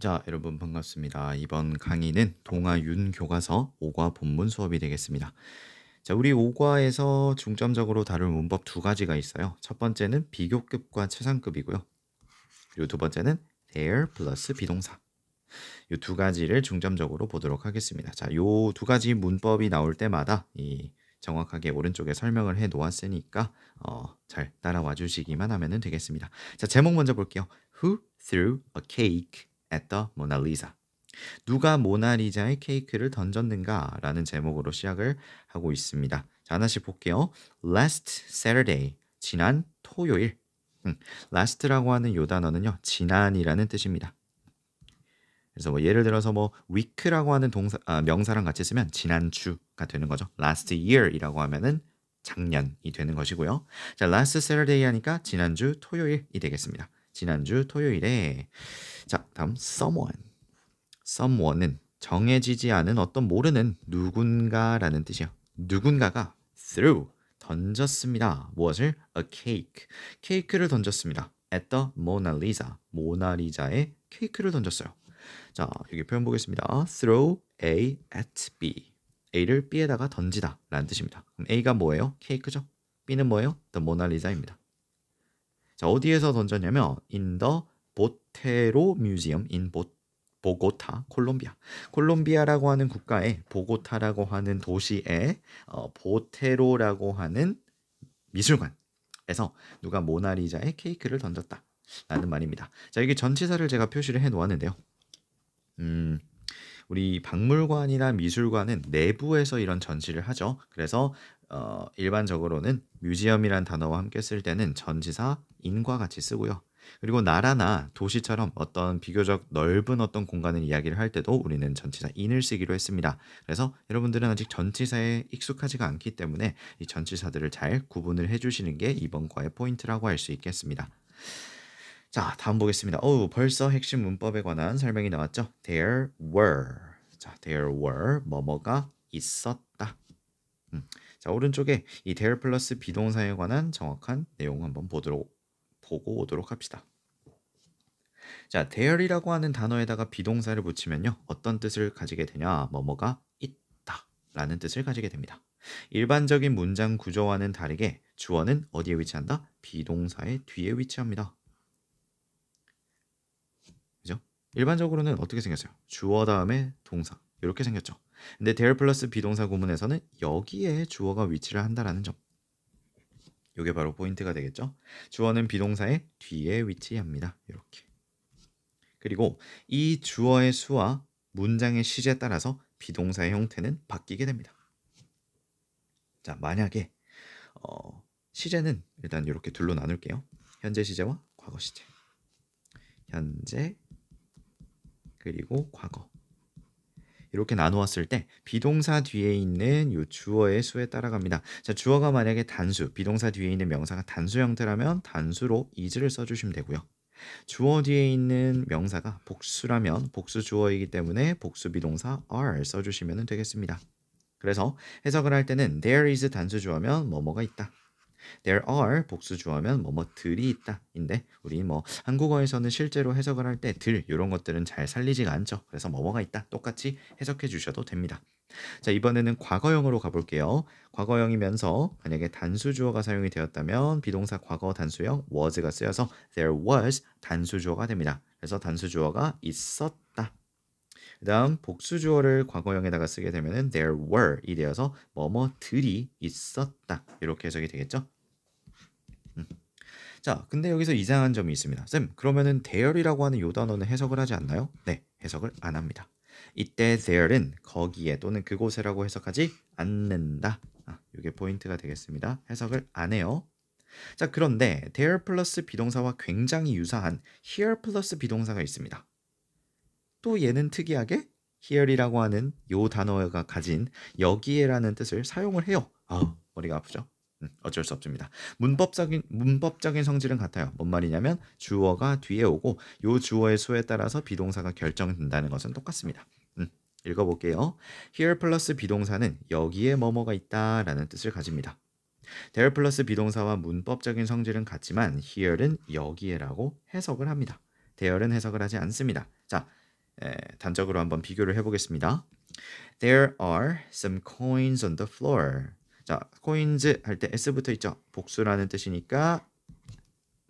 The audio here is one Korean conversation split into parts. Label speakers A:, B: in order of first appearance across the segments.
A: 자, 여러분 반갑습니다. 이번 강의는 동아 윤교과서 5과 본문 수업이 되겠습니다. 자, 우리 5과에서 중점적으로 다룰 문법 두 가지가 있어요. 첫 번째는 비교급과 최상급이고요. 그리고 두 번째는 there 플러스 비동사. 이 두 가지를 중점적으로 보도록 하겠습니다. 자, 요 두 가지 문법이 나올 때마다 정확하게 오른쪽에 설명을 해 놓았으니까 잘 따라와 주시기만 하면 되겠습니다. 자, 제목 먼저 볼게요. Who threw a cake at the Mona Lisa? 누가 모나리자의 케이크를 던졌는가? 라는 제목으로 시작을 하고 있습니다. 자, 하나씩 볼게요. Last Saturday, 지난 토요일. last라고 하는 요 단어는요, 지난이라는 뜻입니다. 그래서 뭐 예를 들어서 뭐 week라고 하는 명사랑 같이 쓰면 지난주가 되는 거죠. last year이라고 하면은 작년이 되는 것이고요. 자, last Saturday 하니까 지난주 토요일이 되겠습니다. 지난주 토요일에. 자, 다음 someone. someone은 정해지지 않은 어떤 모르는 누군가라는 뜻이요. 누군가가 threw 던졌습니다. 무엇을? a cake. 케이크를 던졌습니다. at the Mona Lisa. 모나리자의 케이크를 던졌어요. 자, 여기 표현 보겠습니다. throw A at B. A를 B에다가 던지다 라는 뜻입니다. 그럼 A가 뭐예요? 케이크죠. B는 뭐예요? The Mona Lisa입니다. 자, 어디에서 던졌냐면 in the Botero Museum in 보고타, 콜롬비아. 콜롬비아라고 하는 국가의 보고타라고 하는 도시에 보테로라고 하는 미술관에서 누가 모나리자의 케이크를 던졌다 라는 말입니다. 자, 여기 전치사를 제가 표시를 해 놓았는데요. 우리 박물관이나 미술관은 내부에서 이런 전시를 하죠. 그래서 일반적으로는 뮤지엄이란 단어와 함께 쓸 때는 전치사 in과 같이 쓰고요. 그리고 나라나 도시처럼 어떤 비교적 넓은 어떤 공간을 이야기를 할 때도 우리는 전치사 in을 쓰기로 했습니다. 그래서 여러분들은 아직 전치사에 익숙하지가 않기 때문에 이 전치사들을 잘 구분을 해주시는 게 이번 과의 포인트라고 할 수 있겠습니다. 자, 다음 보겠습니다. 벌써 핵심 문법에 관한 설명이 나왔죠. There were. 자, there were 뭐뭐가 있었다. 자, 오른쪽에 이 there 플러스 비동사에 관한 정확한 내용 한번 보고 오도록 합시다. 자, there이라고 하는 단어에다가 비동사를 붙이면요, 어떤 뜻을 가지게 되냐? 뭐뭐가 있다 라는 뜻을 가지게 됩니다. 일반적인 문장 구조와는 다르게 주어는 어디에 위치한다? 비동사의 뒤에 위치합니다. 그죠? 일반적으로는 어떻게 생겼어요? 주어 다음에 동사 이렇게 생겼죠. 근데 there 플러스 비동사 구문에서는 여기에 주어가 위치를 한다라는 점. 이게 바로 포인트가 되겠죠. 주어는 비동사의 뒤에 위치합니다. 이렇게. 그리고 이 주어의 수와 문장의 시제에 따라서 비동사의 형태는 바뀌게 됩니다. 자, 만약에 시제는 일단 이렇게 둘로 나눌게요. 현재 시제와 과거 시제. 현재 그리고 과거. 이렇게 나누었을 때 비동사 뒤에 있는 이 주어의 수에 따라갑니다. 자, 주어가 만약에 단수, 비동사 뒤에 있는 명사가 단수 형태라면 단수로 is를 써주시면 되고요. 주어 뒤에 있는 명사가 복수라면 복수 주어이기 때문에 복수 비동사 are 써주시면 되겠습니다. 그래서 해석을 할 때는 there is 단수 주어면 뭐뭐가 있다. There are 복수 주어면 뭐뭐들이 있다 인데 우리 한국어에서는 실제로 해석을 할 때 들 이런 것들은 잘 살리지가 않죠. 그래서 뭐뭐가 있다 똑같이 해석해 주셔도 됩니다. 자, 이번에는 과거형으로 가볼게요. 과거형이면서 만약에 단수 주어가 사용이 되었다면 비동사 과거 단수형 was가 쓰여서 there was 단수 주어가 됩니다. 그래서 단수 주어가 있었다. 그 다음 복수 주어를 과거형에다가 쓰게 되면 there were 이 되어서 뭐뭐들이 있었다 이렇게 해석이 되겠죠. 자, 근데 여기서 이상한 점이 있습니다. 쌤, 그러면은 there이라고 하는 요 단어는 해석을 하지 않나요? 네, 해석을 안 합니다. 이때 there는 거기에 또는 그곳에라고 해석하지 않는다. 이게 포인트가 되겠습니다. 해석을 안 해요. 자, 그런데 there 플러스 비동사와 굉장히 유사한 here 플러스 비동사가 있습니다. 또 얘는 특이하게 here이라고 하는 요 단어가 가진 여기에라는 뜻을 사용을 해요. 머리가 아프죠? 어쩔 수 없습니다. 문법적인 성질은 같아요. 뭔 말이냐면 주어가 뒤에 오고 요 주어의 수에 따라서 비동사가 결정된다는 것은 똑같습니다. 읽어볼게요. here 플러스 비동사는 여기에 뭐뭐가 있다라는 뜻을 가집니다. there 플러스 비동사와 문법적인 성질은 같지만 here는 여기에라고 해석을 합니다. there는 해석을 하지 않습니다. 자, 단적으로 한번 비교를 해보겠습니다. There are some coins on the floor. 자, coins 할 때 s 붙어 있죠. 복수라는 뜻이니까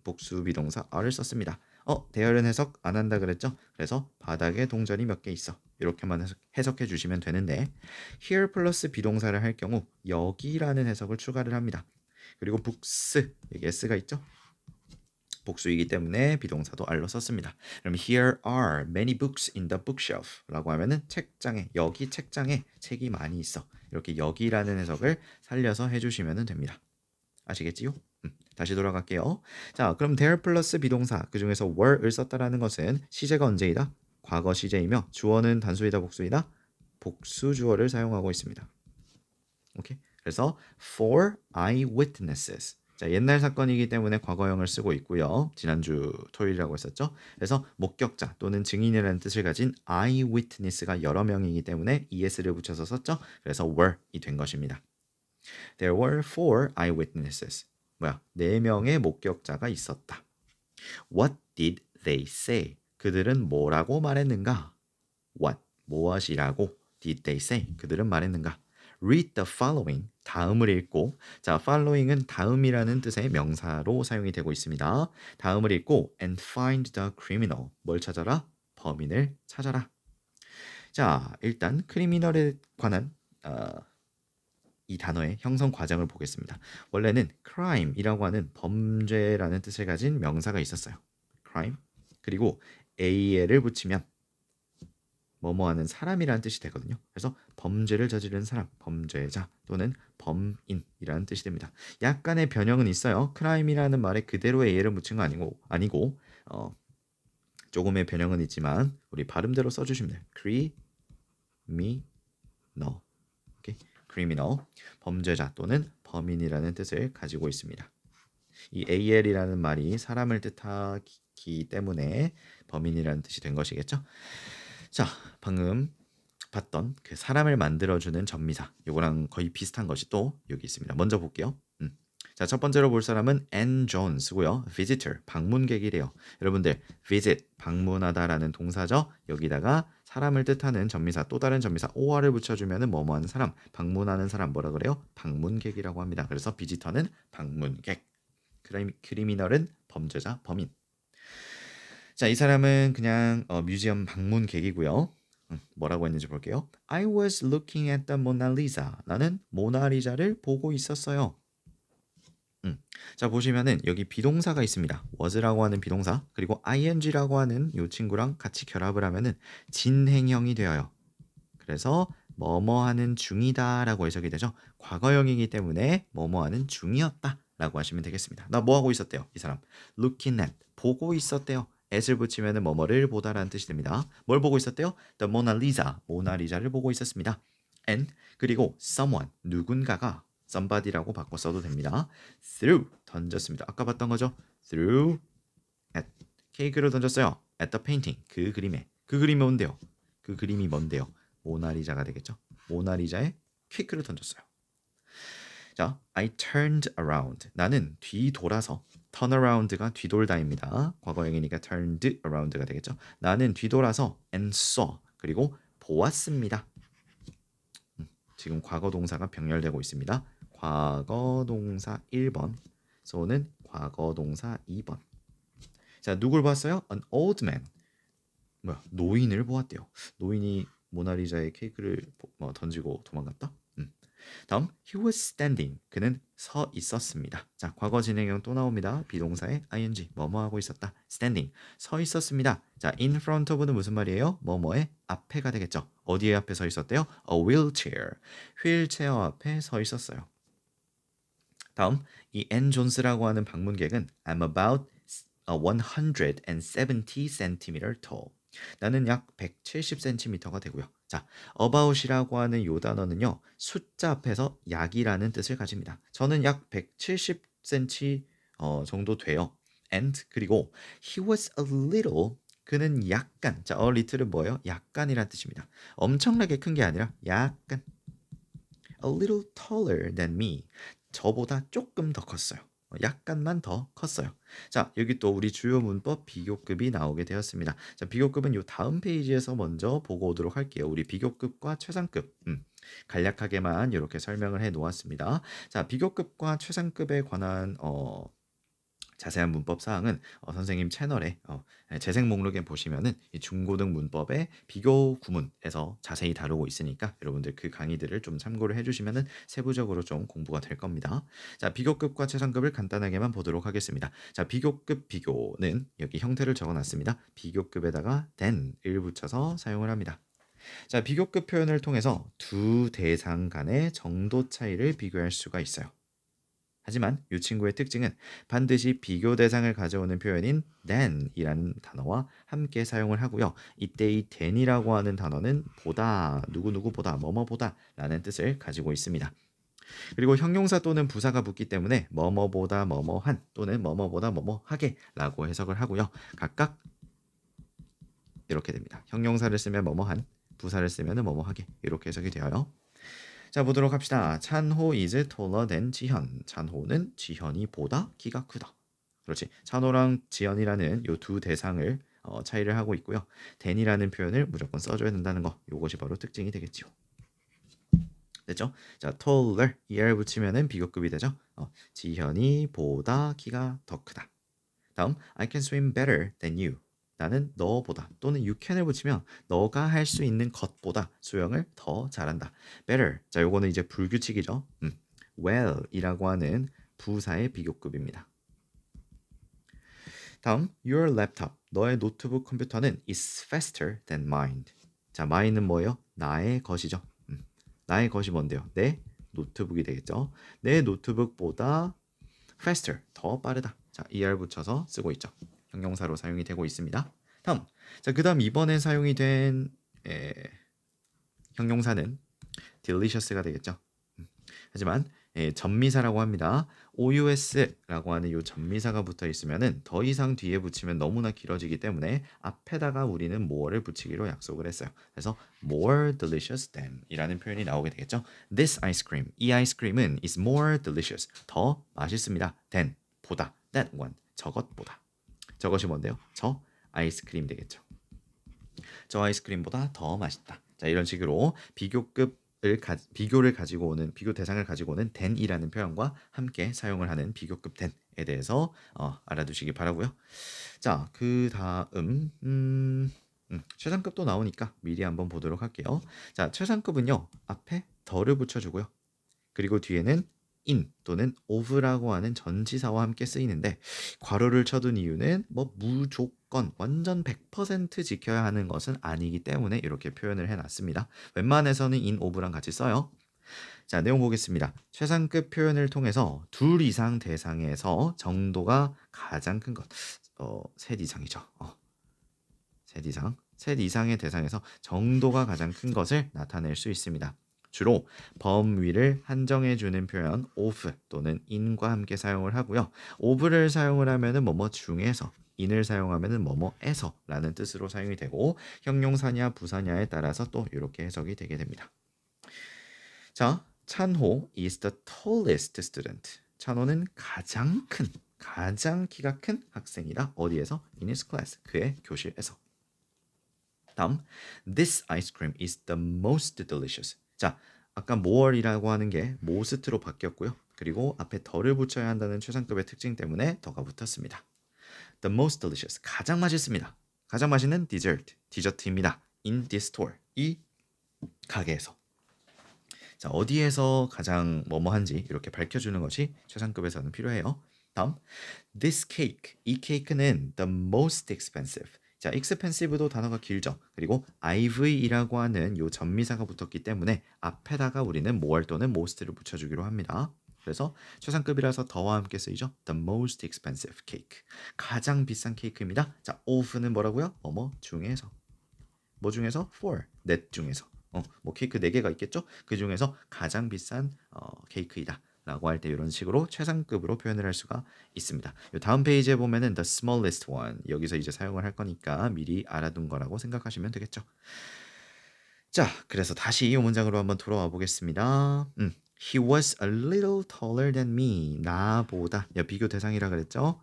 A: 복수 비동사 are를 썼습니다. there는 해석 안 한다 그랬죠? 그래서 바닥에 동전이 몇 개 있어. 이렇게만 해석해 주시면 되는데 here 플러스 비동사를 할 경우 여기라는 해석을 추가를 합니다. 그리고 books, 여기 s가 있죠? 복수이기 때문에 비동사도 are로 썼습니다. 그럼 here are many books in the bookshelf 라고 하면은 책장에, 여기 책장에 책이 많이 있어. 이렇게 여기라는 해석을 살려서 해주시면 됩니다. 아시겠지요? 다시 돌아갈게요. 자, 그럼 there 플러스 비동사, 그 중에서 were을 썼다라는 것은 시제가 언제이다? 과거 시제이며 주어는 단수이다 복수이다? 복수 주어를 사용하고 있습니다. 오케이? 그래서 for eyewitnesses. 자, 옛날 사건이기 때문에 과거형을 쓰고 있고요. 지난주 토요일이라고 했었죠. 그래서 목격자 또는 증인이라는 뜻을 가진 eyewitness가 여러 명이기 때문에 es를 붙여서 썼죠. 그래서 were이 된 것입니다. There were 4 eyewitnesses. 뭐야? 4명의 목격자가 있었다. What did they say? 그들은 뭐라고 말했는가? What, 무엇이라고 did they say? 그들은 말했는가? Read the following. 다음을 읽고, 자, following은 다음이라는 뜻의 명사로 사용이 되고 있습니다. 다음을 읽고 and find the criminal. 뭘 찾아라? 범인을 찾아라. 자, 일단 criminal에 관한 이 단어의 형성 과정을 보겠습니다. 원래는 crime이라고 하는 범죄라는 뜻을 가진 명사가 있었어요. crime. 그리고 al을 붙이면 뭐뭐하는 사람이라는 뜻이 되거든요. 그래서 범죄를 저지른 사람, 범죄자 또는 범인이라는 뜻이 됩니다. 약간의 변형은 있어요. crime이라는 말에 그대로 al을 붙인 거 아니고 조금의 변형은 있지만 우리 발음대로 써주시면 돼요. criminal. 오케이. criminal, 범죄자 또는 범인이라는 뜻을 가지고 있습니다. 이 al이라는 말이 사람을 뜻하기 때문에 범인이라는 뜻이 된 것이겠죠. 자, 방금 봤던 그 사람을 만들어주는 전미사, 요거랑 거의 비슷한 것이 또 여기 있습니다. 먼저 볼게요. 자, 첫 번째로 볼 사람은 Ann Jones고요. visitor, 방문객이래요. 여러분들, visit, 방문하다라는 동사죠. 여기다가 사람을 뜻하는 전미사, 또 다른 전미사 or를 붙여주면은 뭐뭐하는 사람, 방문하는 사람 뭐라 그래요? 방문객이라고 합니다. 그래서 visitor는 방문객, 크리미널은 범죄자, 범인. 자, 이 사람은 그냥 뮤지엄 방문객이고요. 뭐라고 했는지 볼게요. I was looking at the Mona Lisa. 나는 모나리자를 보고 있었어요. 자, 보시면은 여기 비동사가 있습니다. was라고 하는 비동사, 그리고 ing라고 하는 이 친구랑 같이 결합을 하면은 진행형이 되어요. 그래서 뭐뭐하는 중이다라고 해석이 되죠. 과거형이기 때문에 뭐뭐하는 중이었다 라고 하시면 되겠습니다. 나 뭐하고 있었대요? 이 사람 looking at, 보고 있었대요. at을 붙이면은 뭐뭐를 보다라는 뜻이 됩니다. 뭘 보고 있었대요? The Mona Lisa, 모나리자를 보고 있었습니다. and 그리고 someone, 누군가가 somebody라고 바꿔 써도 됩니다. threw, 던졌습니다. 아까 봤던 거죠? threw at, 케이크를 던졌어요. at the painting, 그 그림에. 그 그림이 뭔데요? 그 그림이 뭔데요? 모나리자가 되겠죠? 모나리자에 케이크를 던졌어요. 자, I turned around. 나는 뒤돌아서. turn around가 뒤돌다입니다. 과거형이니까 turned around가 되겠죠? 나는 뒤돌아서 and saw, 그리고 보았습니다. 지금 과거 동사가 병렬되고 있습니다. 과거 동사 1번, so는 과거 동사 2번. 자, 누굴 봤어요? An old man. 뭐야? 노인을 보았대요. 노인이 모나리자의 케이크를 던지고 도망갔다? 다음, he was standing. 그는 서 있었습니다. 자, 과거 진행형 또 나옵니다. 비동사의 ing, 뭐뭐 하고 있었다. standing, 서 있었습니다. 자, in front of는 무슨 말이에요? 뭐뭐의 앞에가 되겠죠. 어디에 앞에 서 있었대요? A wheelchair, 휠체어 앞에 서 있었어요. 다음, 이 Ann Jones라고 하는 방문객은 I'm about 170 cm tall. 나는 약 170cm가 되고요. 자, about이라고 하는 이 단어는요, 숫자 앞에서 약이라는 뜻을 가집니다. 저는 약 170cm 정도 돼요. And 그리고 he was a little, 그는 약간, 자, a little은 뭐예요? 약간이란 뜻입니다. 엄청나게 큰 게 아니라 약간. A little taller than me. 저보다 조금 더 컸어요. 약간만 더 컸어요. 자, 여기 또 우리 주요 문법 비교급이 나오게 되었습니다. 자, 비교급은 요 다음 페이지에서 먼저 보고 오도록 할게요. 우리 비교급과 최상급. 간략하게만 이렇게 설명을 해 놓았습니다. 자, 비교급과 최상급에 관한 자세한 문법 사항은 선생님 채널에 재생 목록에 보시면은 이 중고등 문법의 비교 구문에서 자세히 다루고 있으니까 여러분들 그 강의들을 좀 참고를 해주시면은 세부적으로 좀 공부가 될 겁니다. 자, 비교급과 최상급을 간단하게만 보도록 하겠습니다. 자, 비교급 비교는 여기 형태를 적어놨습니다. 비교급에다가 than을 붙여서 사용을 합니다. 자, 비교급 표현을 통해서 두 대상 간의 정도 차이를 비교할 수가 있어요. 하지만 이 친구의 특징은 반드시 비교 대상을 가져오는 표현인 than이라는 단어와 함께 사용을 하고요. 이때 이 than이라고 하는 단어는 보다, 누구누구보다, 뭐뭐보다 라는 뜻을 가지고 있습니다. 그리고 형용사 또는 부사가 붙기 때문에 뭐뭐보다 뭐뭐한 또는 뭐뭐보다 뭐뭐하게 라고 해석을 하고요. 각각 이렇게 됩니다. 형용사를 쓰면 뭐뭐한, 부사를 쓰면 뭐뭐하게 이렇게 해석이 되어요. 자, 보도록 합시다. 찬호 is taller than 지현. 찬호는 지현이 보다 키가 크다. 그렇지. 찬호랑 지현이라는 요 두 대상을 차이를 하고 있고요. than이라는 표현을 무조건 써줘야 된다는 거. 요것이 바로 특징이 되겠죠. 됐죠? 자, taller er 붙이면은 비교급이 되죠. 지현이 보다 키가 더 크다. 다음, I can swim better than you. 나는 너보다 또는 you can을 붙이면 너가 할 수 있는 것보다 수영을 더 잘한다. better. 자, 요거는 이제 불규칙이죠. well이라고 하는 부사의 비교급입니다. 다음, your laptop. 너의 노트북 컴퓨터는 is faster than mine. 자, mine은 뭐예요? 나의 것이죠. 나의 것이 뭔데요? 내 노트북이 되겠죠. 내 노트북보다 faster, 더 빠르다. 자, er 붙여서 쓰고 있죠. 형용사로 사용이 되고 있습니다. 다음, 자, 그 다음 이번에 사용이 된 형용사는 delicious가 되겠죠. 하지만 전미사라고 합니다. OUS라고 하는 이 전미사가 붙어 있으면은 더 이상 뒤에 붙이면 너무나 길어지기 때문에 앞에다가 우리는 more를 붙이기로 약속을 했어요. 그래서 more delicious than 이라는 표현이 나오게 되겠죠. This ice cream, 이 아이스크림은 is more delicious, 더 맛있습니다. than, 보다, that one, 저것보다. 저것이 뭔데요? 저 아이스크림 되겠죠. 저 아이스크림보다 더 맛있다. 자, 이런 식으로 비교를 가지고 오는 비교 대상을 가지고 오는 than이라는 표현과 함께 사용을 하는 비교급 than에 대해서 알아두시기 바라고요. 자, 그 다음 최상급도 나오니까 미리 한번 보도록 할게요. 자, 최상급은요 앞에 더를 붙여주고요. 그리고 뒤에는 in 또는 of라고 하는 전치사와 함께 쓰이는데 괄호를 쳐둔 이유는 뭐 무조건 완전 100% 지켜야 하는 것은 아니기 때문에 이렇게 표현을 해놨습니다. 웬만해서는 in, of랑 같이 써요. 자, 내용 보겠습니다. 최상급 표현을 통해서 둘 이상 대상에서 정도가 가장 큰 것, 셋 이상이죠. 셋 이상의 대상에서 정도가 가장 큰 것을 나타낼 수 있습니다. 주로 범위를 한정해주는 표현 of 또는 in과 함께 사용을 하고요. of를 사용을 하면은 뭐뭐 중에서, in을 사용하면은 뭐뭐에서 라는 뜻으로 사용이 되고 형용사냐 부사냐에 따라서 또 이렇게 해석이 되게 됩니다. 자, 찬호 is the tallest student. 찬호는 가장 키가 큰 학생이다. 어디에서? In his class. 그의 교실에서. 다음, this ice cream is the most delicious. 자, 아까 more이라고 하는 게 most로 바뀌었고요. 그리고 앞에 더를 붙여야 한다는 최상급의 특징 때문에 더가 붙었습니다. The most delicious, 가장 맛있습니다. 가장 맛있는 디저트입니다. In this store, 이 가게에서. 자, 어디에서 가장 뭐뭐한지 이렇게 밝혀주는 것이 최상급에서는 필요해요. 다음, this cake, 이 케이크는 the most expensive. 자, expensive도 단어가 길죠. 그리고 iv이라고 하는 요 전미사가 붙었기 때문에 앞에다가 우리는 more 또는 most를 붙여주기로 합니다. 그래서 최상급이라서 더와 함께 쓰이죠. The most expensive cake. 가장 비싼 케이크입니다. 자, of는 뭐라고요? 뭐뭐 중에서. 뭐 중에서? for. 넷 중에서. 뭐 케이크 4개가 있겠죠? 그 중에서 가장 비싼 케이크이다. 라고 할 때 이런 식으로 최상급으로 표현을 할 수가 있습니다. 요 다음 페이지에 보면은 the smallest one 여기서 이제 사용을 할 거니까 미리 알아둔 거라고 생각하시면 되겠죠. 자, 그래서 다시 이 문장으로 한번 돌아와 보겠습니다. He was a little taller than me. 나보다. 야, 비교 대상이라 그랬죠?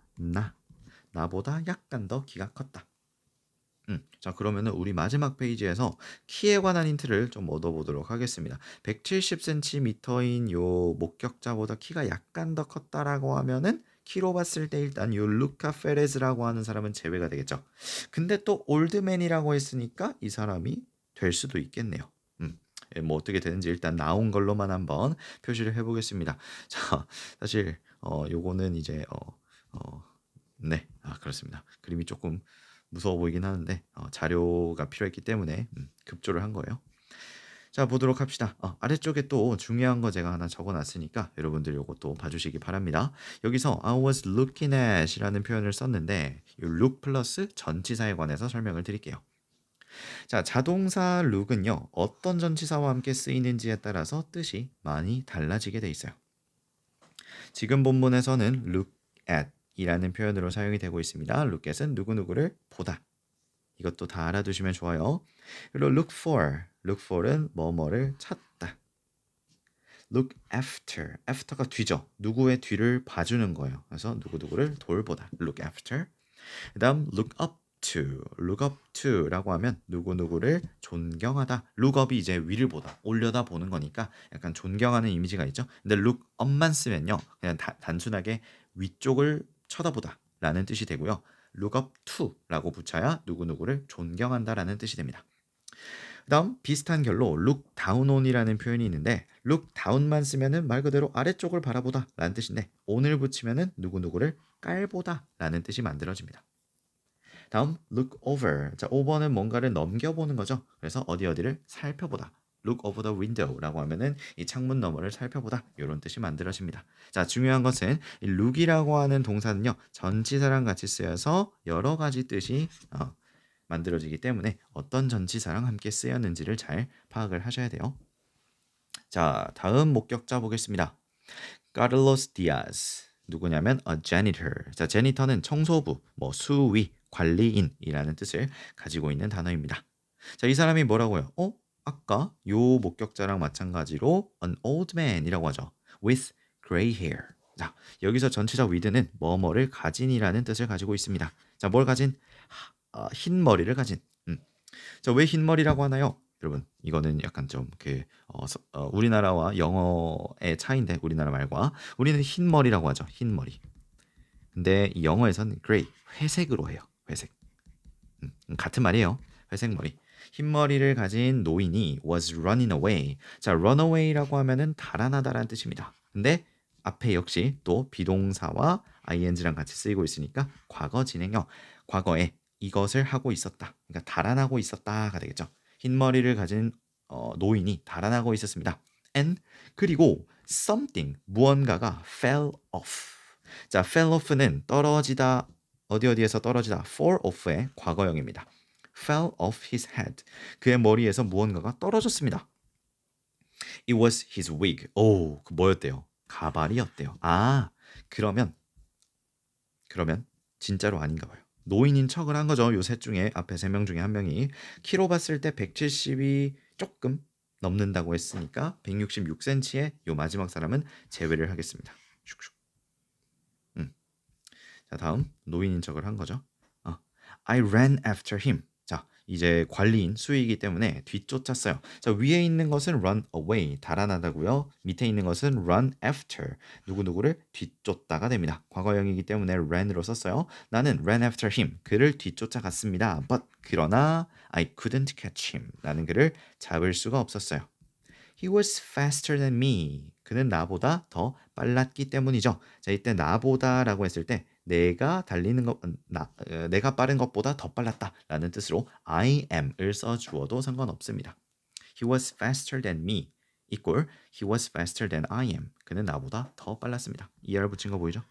A: 나보다 약간 더 키가 컸다. 자, 그러면은 우리 마지막 페이지에서 키에 관한 힌트를 좀 얻어보도록 하겠습니다. 170cm인 요 목격자보다 키가 약간 더 컸다라고 하면은 키로 봤을 때 일단 요 루카 페레즈라고 하는 사람은 제외가 되겠죠. 근데 또 올드맨이라고 했으니까 이 사람이 될 수도 있겠네요. 뭐 어떻게 되는지 일단 나온 걸로만 한번 표시를 해보겠습니다. 자, 사실 요거는 이제 네, 그렇습니다. 그림이 조금 무서워 보이긴 하는데 자료가 필요했기 때문에 급조를 한 거예요. 자, 보도록 합시다. 아래쪽에 또 중요한 거 제가 하나 적어놨으니까 여러분들 요것도 봐주시기 바랍니다. 여기서 I was looking at 이라는 표현을 썼는데 이 look 플러스 전치사에 관해서 설명을 드릴게요. 자, 자동사 look은요 어떤 전치사와 함께 쓰이는지에 따라서 뜻이 많이 달라지게 돼 있어요. 지금 본문에서는 look at 이라는 표현으로 사용이 되고 있습니다. look at은 누구누구를 보다. 이것도 다 알아두시면 좋아요. 그리고 look for은 뭐뭐를 찾다. look after가 뒤죠. 누구의 뒤를 봐주는 거예요. 그래서 누구누구를 돌보다. look after. 그 다음 look up to라고 하면 누구누구를 존경하다. look up이 이제 위를 보다, 올려다 보는 거니까 약간 존경하는 이미지가 있죠. 근데 look up만 쓰면요 그냥 단순하게 위쪽을 쳐다보다 라는 뜻이 되고요. look up to라고 붙여야 누구누구를 존경한다 라는 뜻이 됩니다. 그 다음 비슷한 결로 look down on이라는 표현이 있는데 look down만 쓰면은 말 그대로 아래쪽을 바라보다 라는 뜻인데 on을 붙이면은 누구누구를 깔보다 라는 뜻이 만들어집니다. 다음 look over. 자, over는 뭔가를 넘겨보는 거죠. 그래서 어디를 살펴보다. look over the window라고 하면은 이 창문 너머를 살펴보다 이런 뜻이 만들어집니다. 자, 중요한 것은 이 look이라고 하는 동사는요 전치사랑 같이 쓰여서 여러 가지 뜻이 만들어지기 때문에 어떤 전치사랑 함께 쓰였는지를 잘 파악을 하셔야 돼요. 자, 다음 목격자 보겠습니다. Carlos Diaz. 누구냐면 a janitor. 자, janitor는 청소부, 수위, 관리인이라는 뜻을 가지고 있는 단어입니다. 자, 이 사람이 뭐라고요? 아까 요 목격자랑 마찬가지로 an old man이라고 하죠. with gray hair. 자, 여기서 전치사 with는 뭐뭐를 가진이라는 뜻을 가지고 있습니다. 자, 뭘 가진? 흰 머리를 가진. 자, 왜 흰 머리라고 하나요? 여러분, 이거는 약간 좀 우리나라와 영어의 차이인데 우리나라 말과 우리는 흰 머리라고 하죠. 흰 머리. 근데 이 영어에서는 grey, 회색으로 해요. 회색. 같은 말이에요. 회색 머리. 흰 머리를 가진 노인이 was running away. 자, run away라고 하면은 달아나다라는 뜻입니다. 근데 앞에 역시 또 비동사와 ing랑 같이 쓰이고 있으니까 과거 진행형. 과거에 이것을 하고 있었다. 그러니까 달아나고 있었다가 되겠죠. 흰 머리를 가진 노인이 달아나고 있었습니다. and 그리고 something 무언가가 fell off. 자, fell off는 떨어지다 어디에서 떨어지다 fall off의 과거형입니다. fell off his head. 그의 머리에서 무언가가 떨어졌습니다. It was his wig. 오, 그 뭐였대요? 가발이었대요. 그러면 진짜로 아닌가 봐요. 노인인 척을 한 거죠. 요 셋 중에 앞에 3명 중에 한 명이 키로 봤을 때 170이 조금 넘는다고 했으니까 166cm의 요 마지막 사람은 제외를 하겠습니다. 슉슉. 자, 다음 노인인 척을 한 거죠. I ran after him. 자, 이제 관리인 수위이기 때문에 뒤쫓았어요. 자, 위에 있는 것은 run away, 달아나다고요. 밑에 있는 것은 run after, 누구누구를 뒤쫓다가 됩니다. 과거형이기 때문에 ran으로 썼어요. 나는 ran after him, 그를 뒤쫓아갔습니다. But 그러나 I couldn't catch him, 나는 그를 잡을 수가 없었어요. He was faster than me. 그는 나보다 더 빨랐기 때문이죠. 자, 이때 나보다라고 했을 때 내가 내가 빠른 것보다 더 빨랐다라는 뜻으로 I am을 써주어도 상관없습니다. He was faster than me equal he was faster than I am. 그는 나보다 더 빨랐습니다. ER 붙인 거 보이죠?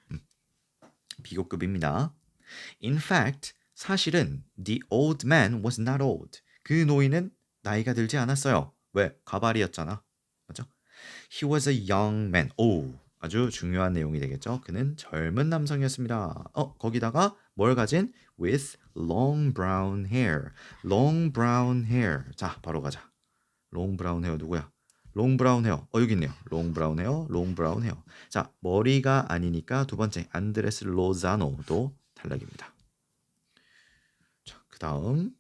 A: 비교급입니다. In fact, 사실은 the old man was not old. 그 노인은 나이가 들지 않았어요. 왜? 가발이었잖아. 맞죠? He was a young man. 오, 아주 중요한 내용이 되겠죠. 그는 젊은 남성이었습니다. 거기다가 뭘 가진? With long brown hair. long brown hair. 자, 바로 가자. long brown hair 누구야? long brown hair. 여기 있네요. long brown hair, long brown hair. 자, 머리가 아니니까 두 번째 안드레스 로자노도 탈락입니다. 자, 그다음.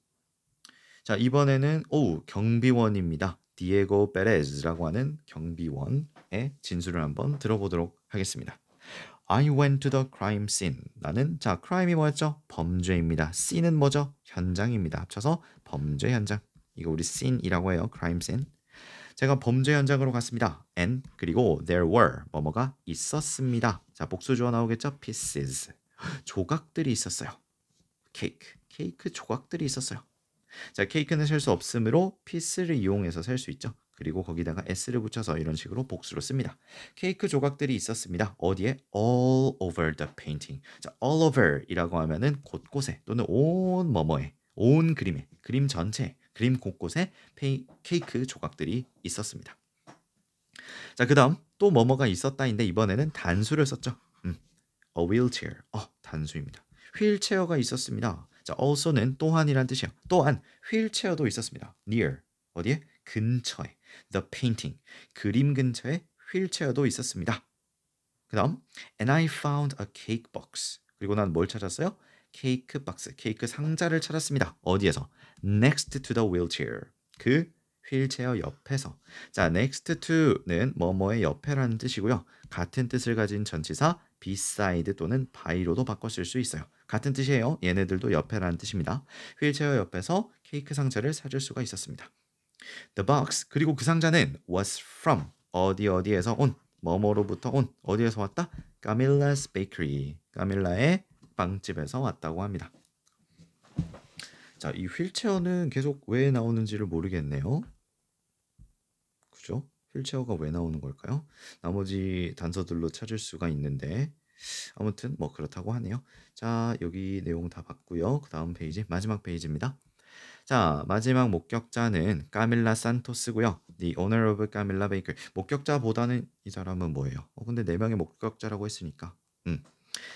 A: 자, 이번에는 경비원입니다. 디에고 페레즈라고 하는 경비원의 진술을 한번 들어보도록 하겠습니다. I went to the crime scene. 나는 crime이 뭐였죠? 범죄입니다. scene은 뭐죠? 현장입니다. 합쳐서 범죄 현장. 이거 우리 scene이라고 해요. crime scene. 제가 범죄 현장으로 갔습니다. and 그리고 there were 뭐뭐가 있었습니다. 자, 복수주어 나오겠죠? pieces. 조각들이 있었어요. 케이크 조각들이 있었어요. 자, 케이크는 셀 수 없으므로 piece를 이용해서 셀 수 있죠. 그리고 거기다가 s를 붙여서 이런 식으로 복수로 씁니다. 케이크 조각들이 있었습니다. 어디에? all over the painting. 자, all over이라고 하면은 곳곳에 또는 온 뭐뭐에, 온 그림에, 그림 전체에, 그림 곳곳에 케이크 조각들이 있었습니다. 자, 그다음 또 뭐뭐가 있었다인데 이번에는 단수를 썼죠. a wheelchair. 단수입니다. 휠체어가 있었습니다. 자, also는 또한이란 뜻이에요. 또한 휠체어도 있었습니다. near. 어디에? 근처에. the painting. 그림 근처에 휠체어도 있었습니다. 그다음 and I found a cake box. 그리고 난 뭘 찾았어요? 케이크 박스, 케이크 상자를 찾았습니다. 어디에서? next to the wheelchair. 그 휠체어 옆에서. 자, next to는 뭐뭐의 옆에라는 뜻이고요. 같은 뜻을 가진 전치사 beside 또는 by로도 바꿔 쓸 수 있어요. 같은 뜻이에요. 얘네들도 옆에라는 뜻입니다. 휠체어 옆에서 케이크 상자를 찾을 수가 있었습니다. The box, 그리고 그 상자는 was from 어디에서 온, 뭐뭐로부터 온, 어디에서 왔다? Camilla's bakery. 까밀라의 빵집에서 왔다고 합니다. 자, 이 휠체어는 계속 왜 나오는지를 모르겠네요. 그죠? 휠체어가 왜 나오는 걸까요? 나머지 단서들로 찾을 수가 있는데 아무튼 뭐 그렇다고 하네요. 자, 여기 내용 다 봤고요. 그 다음 페이지, 마지막 페이지입니다. 자, 마지막 목격자는 까밀라 산토스고요. The owner of Camilla Baker. 목격자보다는 이 사람은 뭐예요? 근데 4명의 목격자라고 했으니까.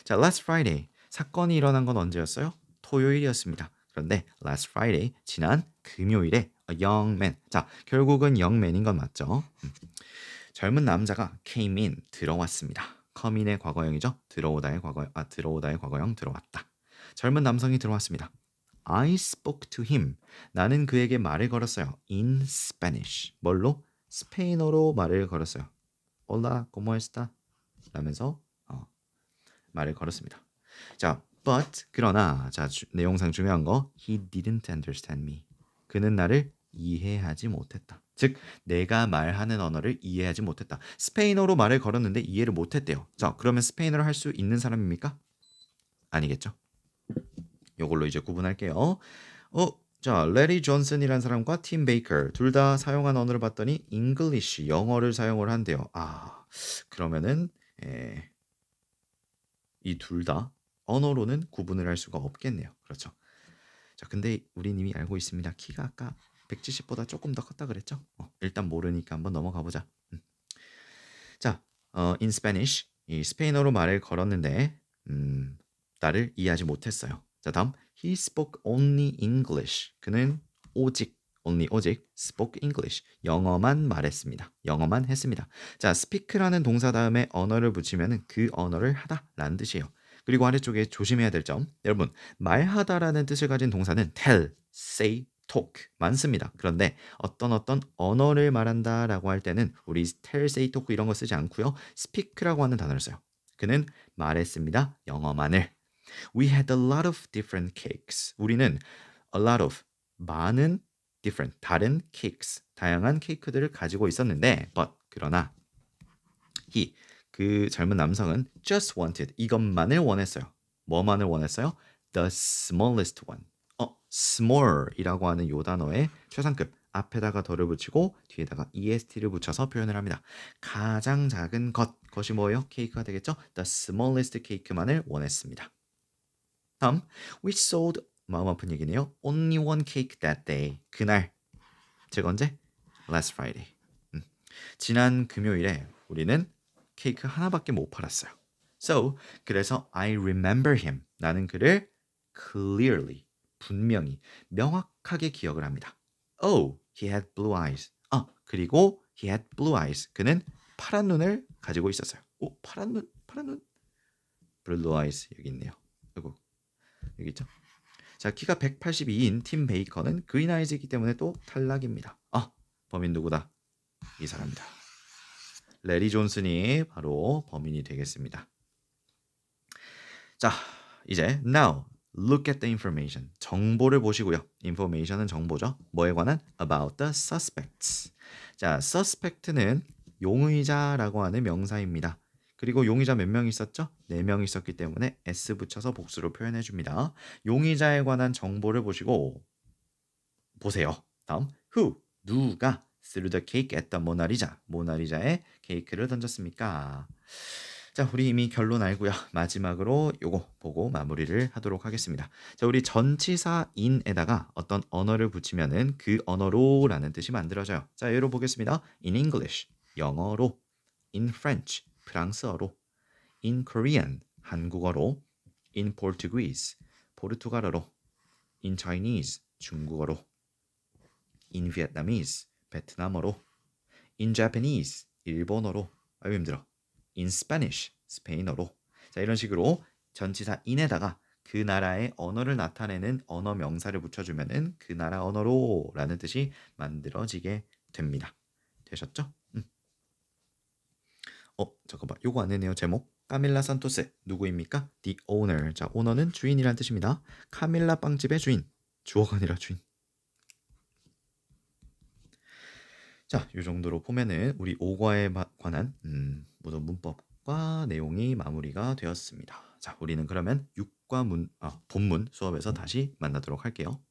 A: 자, last Friday. 사건이 일어난 건 언제였어요? 토요일이었습니다. 그런데 last Friday, 지난 금요일에 a young man. 자, 결국은 young man인 건 맞죠? 젊은 남자가 came in, 들어왔습니다. come in의 과거형이죠. 들어오다의 과거형 들어왔다. 젊은 남성이 들어왔습니다. I spoke to him. 나는 그에게 말을 걸었어요. in Spanish. 뭘로? 스페인어로 말을 걸었어요. Hola, ¿cómo está? 라면서 말을 걸었습니다. 자, but 그러나 자, 내용상 중요한 거 he didn't understand me. 그는 나를 이해하지 못했다. 즉, 내가 말하는 언어를 이해하지 못했다. 스페인어로 말을 걸었는데 이해를 못했대요. 자, 그러면 스페인어를 할 수 있는 사람입니까? 아니겠죠. 이걸로 이제 구분할게요. 자, 레리 존슨이라는 사람과 팀 베이커 둘 다 사용한 언어를 봤더니 English, 영어를 사용을 한대요. 그러면은 이 둘 다 언어로는 구분을 할 수가 없겠네요. 그렇죠. 자, 근데 우린 이미 알고 있습니다. 키가 아까 170보다 조금 더 컸다 그랬죠? 일단 모르니까 한번 넘어가 보자. 자, in Spanish, 이 스페인어로 말을 걸었는데 나를 이해하지 못했어요. 자, 다음 he spoke only English. 그는 오직 spoke English. 영어만 말했습니다. 영어만 했습니다. 자, speak라는 동사 다음에 언어를 붙이면 그 언어를 하다라는 뜻이에요. 그리고 아래쪽에 조심해야 될 점. 여러분, 말하다라는 뜻을 가진 동사는 tell, say, talk 많습니다. 그런데 어떤 언어를 말한다라고 할 때는 우리 tell, say, talk 이런 거 쓰지 않고요. speak라고 하는 단어를 써요. 그는 말했습니다. 영어만을. We had a lot of different cakes. 우리는 a lot of 많은 different 다른 cakes 다양한 케이크들을 가지고 있었는데 그러나 he 그 젊은 남성은 just wanted 이것만을 원했어요. 뭐만을 원했어요? The smallest one. small이라고 하는 요 단어의 최상급 앞에다가 덜을 붙이고 뒤에다가 est를 붙여서 표현을 합니다. 가장 작은 것이 뭐예요? 케이크가 되겠죠? The smallest cake만을 원했습니다. 다음, we sold 마음 아픈 얘기네요. Only one cake that day. 그날, 즉 언제? Last Friday. 지난 금요일에 우리는 케이크 하나밖에 못 팔았어요. So, 그래서 I remember him. 나는 그를 clearly, 분명히, 명확하게 기억을 합니다. Oh, he had blue eyes. 그리고 He had blue eyes. 그는 파란 눈을 가지고 있었어요. 오, 파란 눈, 파란 눈. blue eyes 여기 있네요. 아이고, 여기 있죠. 자, 키가 182인 팀 베이커는 그린 아이즈이기 때문에 또 탈락입니다. 아, 범인 누구다? 이 사람이다. 레리 존슨이 바로 범인이 되겠습니다. 자, 이제 now look at the information. 정보를 보시고요. information은 정보죠. 뭐에 관한? about the suspects. 자, suspect는 용의자라고 하는 명사입니다. 그리고 용의자 몇 명 있었죠? 4명 있었기 때문에 s 붙여서 복수로 표현해 줍니다. 용의자에 관한 정보를 보시고 보세요. 다음 who 누가 threw the cake at the Mona Lisa 모나리자에 케이크를 던졌습니까? 자, 우리 이미 결론 알고요. 마지막으로 요거 보고 마무리를 하도록 하겠습니다. 자, 우리 전치사 in에다가 어떤 언어를 붙이면은 그 언어로라는 뜻이 만들어져요. 자, 예로 보겠습니다. In English 영어로, in French 프랑스어로, in Korean 한국어로, in Portuguese 포르투갈어로, in Chinese 중국어로, in Vietnamese 베트남어로, in Japanese 일본어로, 아유 힘들어, in Spanish 스페인어로. 자, 이런 식으로 전치사 in에다가 그 나라의 언어를 나타내는 언어 명사를 붙여주면은 그 나라 언어로라는 뜻이 만들어지게 됩니다. 되셨죠? 잠깐만, 요거 안 했네요. 제목 카밀라 산토스 누구입니까? The owner. 자, 오너는 주인이란 뜻입니다. 카밀라 빵집의 주인, 주어가 아니라 주인. 자, 이 정도로 보면은 우리 오과에 관한 모든 문법과 내용이 마무리가 되었습니다. 자, 우리는 그러면 본문 수업에서 다시 만나도록 할게요.